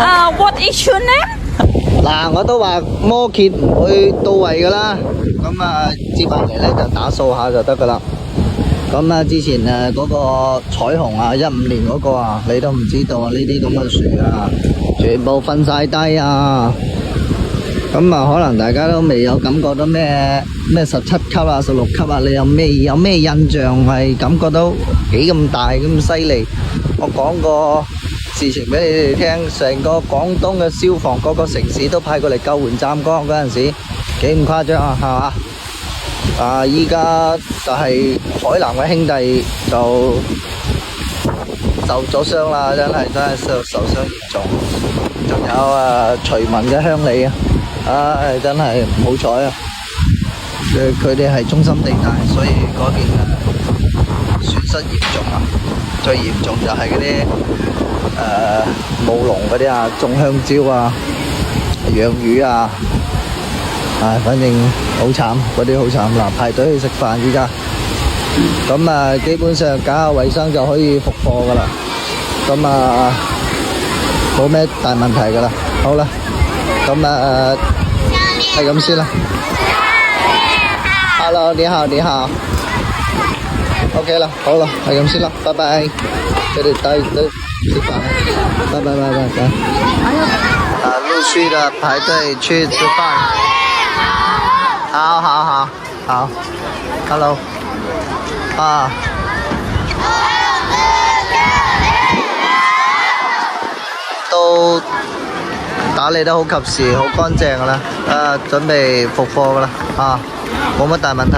What is your name? 嗱，我都話摩羯唔會到位噶啦，咁啊接下嚟咧就打掃下就得噶啦。咁啊之前嗰個彩虹啊，15年嗰個啊，你都唔知道啊，呢啲咁嘅樹啊，全部瞓晒低啊。咁啊，可能大家都未有感覺到咩17級啊、16級啊，你有咩印象係感覺到幾咁大咁犀利？我講個事情俾你哋聽，成個廣東嘅消防各個城市都派過嚟救援湛江嗰陣時，幾咁誇張啊，係嘛？啊！依家就係海南嘅兄弟就受咗傷啦，真係受傷嚴重。仲有徐聞嘅鄉里啊，唉，真係唔好彩啊！佢哋係中心地帶，所以嗰邊損失嚴重啊。最嚴重就係嗰啲務農嗰啲啊，種香蕉啊、養魚啊。反正好慘，嗰啲好慘嗱，排隊去食飯依家。咁啊，基本上搞下衞生就可以復課噶啦。咁啊，冇咩大問題噶啦。好啦，咁啊，係咁先啦。Hello， 你好，你好。OK 啦，好啦，係咁先啦，拜拜。佢哋帶食飯啦，拜拜。陸續的排隊去吃飯。好 ，Hello， 都打理得好及時，好乾淨噶啦，準備復課噶啦，冇乜大問題，